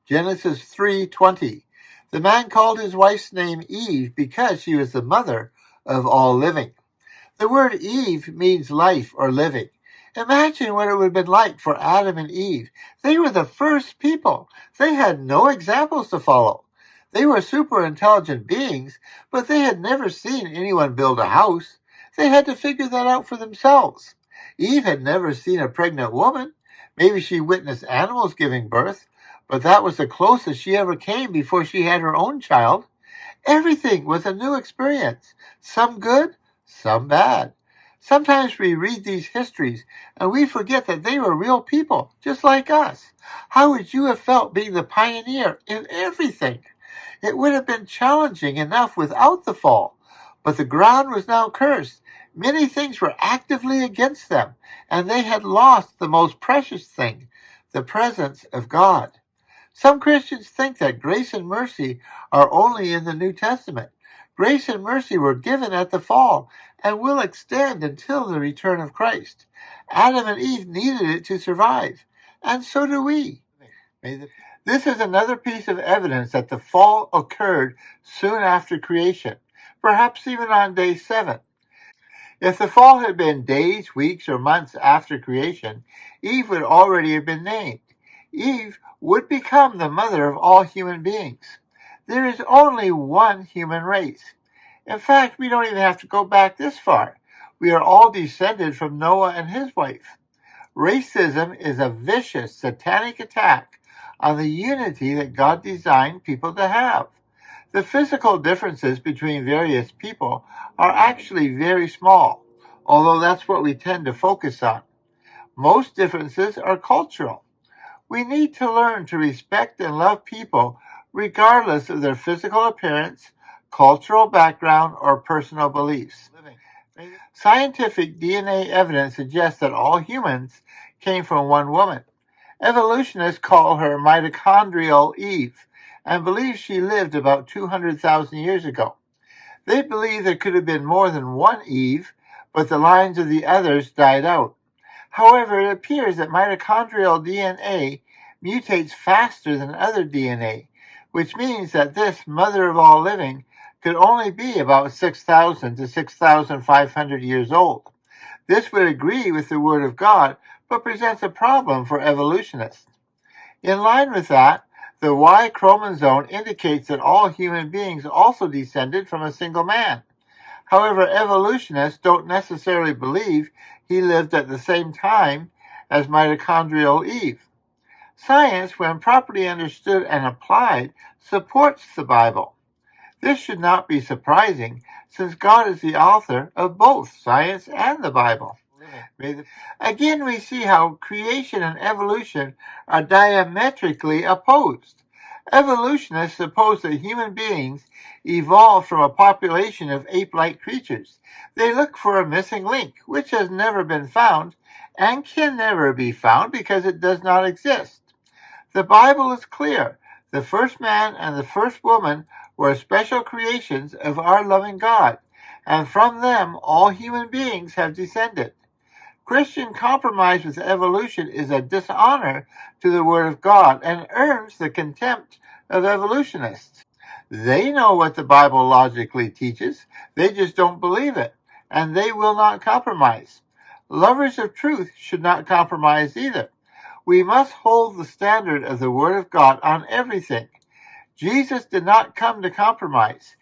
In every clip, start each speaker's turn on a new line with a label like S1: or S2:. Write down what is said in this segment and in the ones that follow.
S1: Genesis 3:20. The man called his wife's name Eve because she was the mother of all living. The word Eve means life or living. Imagine what it would have been like for Adam and Eve. They were the first people. They had no examples to follow. They were super intelligent beings, but they had never seen anyone build a house. They had to figure that out for themselves. Eve had never seen a pregnant woman. Maybe she witnessed animals giving birth, but that was the closest she ever came before she had her own child. Everything was a new experience, some good, some bad. Sometimes we read these histories and we forget that they were real people, just like us. How would you have felt being the pioneer in everything? It would have been challenging enough without the fall, but the ground was now cursed. Many things were actively against them, and they had lost the most precious thing, the presence of God. Some Christians think that grace and mercy are only in the New Testament. Grace and mercy were given at the fall and will extend until the return of Christ. Adam and Eve needed it to survive, and so do we. This is another piece of evidence that the fall occurred soon after creation, perhaps even on day 7. If the fall had been days, weeks, or months after creation, Eve would already have been named. Eve would become the mother of all human beings. There is only one human race. In fact, we don't even have to go back this far. We are all descended from Noah and his wife. Racism is a vicious, satanic attack on the unity that God designed people to have. The physical differences between various people are actually very small, although that's what we tend to focus on. Most differences are cultural. We need to learn to respect and love people regardless of their physical appearance, cultural background, or personal beliefs. Scientific DNA evidence suggests that all humans came from one woman. Evolutionists call her mitochondrial Eve and believe she lived about 200,000 years ago. They believe there could have been more than one Eve, but the lines of the others died out. However, it appears that mitochondrial DNA mutates faster than other DNA, which means that this mother of all living could only be about 6,000 to 6,500 years old. This would agree with the Word of God, but presents a problem for evolutionists. In line with that, the Y chromosome indicates that all human beings also descended from a single man. However, evolutionists don't necessarily believe he lived at the same time as mitochondrial Eve. Science, when properly understood and applied, supports the Bible. This should not be surprising, since God is the author of both science and the Bible. Again, we see how creation and evolution are diametrically opposed. Evolutionists suppose that human beings evolved from a population of ape-like creatures. They look for a missing link, which has never been found and can never be found because it does not exist. The Bible is clear. The first man and the first woman were special creations of our loving God, and from them all human beings have descended. Christian compromise with evolution is a dishonor to the Word of God and earns the contempt of evolutionists. They know what the Bible logically teaches, they just don't believe it, and they will not compromise. Lovers of truth should not compromise either. We must hold the standard of the Word of God on everything. Jesus did not come to compromise.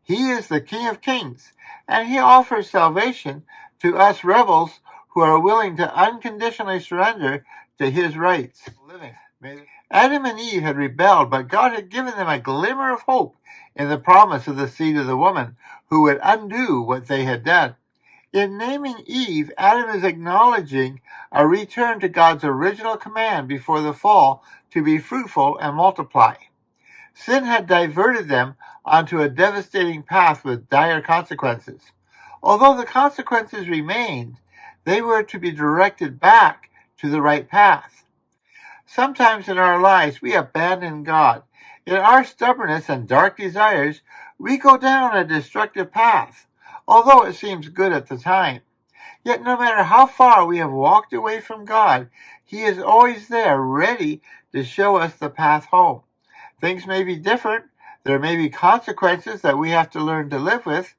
S1: He is the King of Kings, and he offers salvation to us rebels who are willing to unconditionally surrender to his rights. Adam and Eve had rebelled, but God had given them a glimmer of hope in the promise of the seed of the woman who would undo what they had done. In naming Eve, Adam is acknowledging a return to God's original command before the fall to be fruitful and multiply. Sin had diverted them onto a devastating path with dire consequences. Although the consequences remained, they were to be directed back to the right path. Sometimes in our lives, we abandon God. In our stubbornness and dark desires, we go down a destructive path, although it seems good at the time. Yet no matter how far we have walked away from God, he is always there, ready to show us the path home. Things may be different. There may be consequences that we have to learn to live with,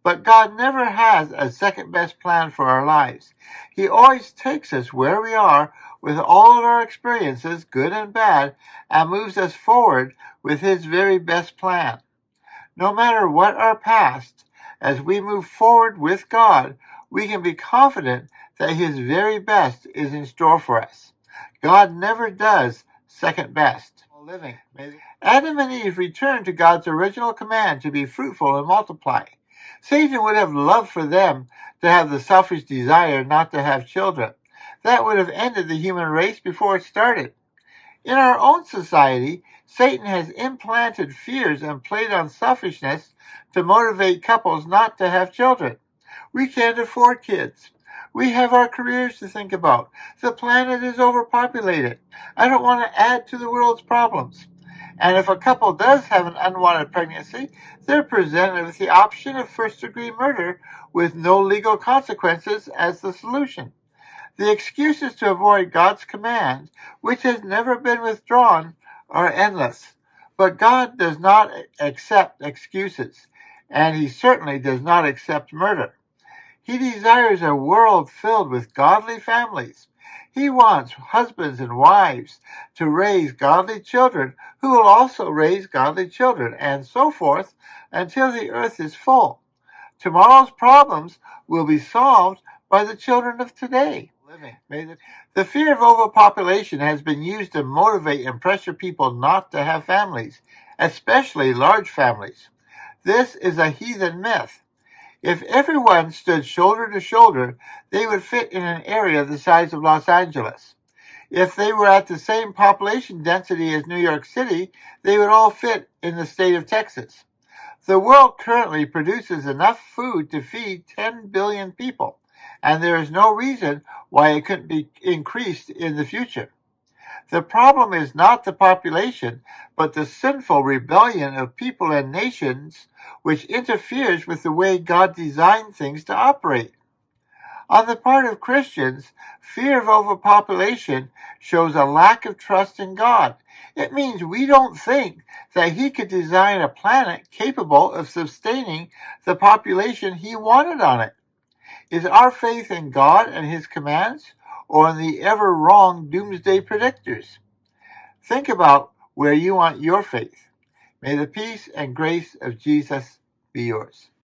S1: but God never has a second-best plan for our lives. He always takes us where we are with all of our experiences, good and bad, and moves us forward with His very best plan. No matter what our past, as we move forward with God, we can be confident that His very best is in store for us. God never does second best. Living. Adam and Eve returned to God's original command to be fruitful and multiply. Satan would have loved for them to have the selfish desire not to have children. That would have ended the human race before it started. In our own society, Satan has implanted fears and played on selfishness to motivate couples not to have children. We can't afford kids. We have our careers to think about. The planet is overpopulated. I don't want to add to the world's problems. And if a couple does have an unwanted pregnancy, they're presented with the option of first-degree murder with no legal consequences as the solution. The excuses to avoid God's command, which has never been withdrawn, are endless. But God does not accept excuses, and He certainly does not accept murder. He desires a world filled with godly families. He wants husbands and wives to raise godly children who will also raise godly children, and so forth until the earth is full. Tomorrow's problems will be solved by the children of today. The fear of overpopulation has been used to motivate and pressure people not to have families, especially large families. This is a heathen myth. If everyone stood shoulder to shoulder, they would fit in an area the size of Los Angeles. If they were at the same population density as New York City, they would all fit in the state of Texas. The world currently produces enough food to feed 10 billion people, and there is no reason why it couldn't be increased in the future. The problem is not the population, but the sinful rebellion of people and nations which interferes with the way God designed things to operate. On the part of Christians, fear of overpopulation shows a lack of trust in God. It means we don't think that He could design a planet capable of sustaining the population He wanted on it. Is our faith in God and His commands, or in the ever-wrong doomsday predictors? Think about where you want your faith. May the peace and grace of Jesus be yours.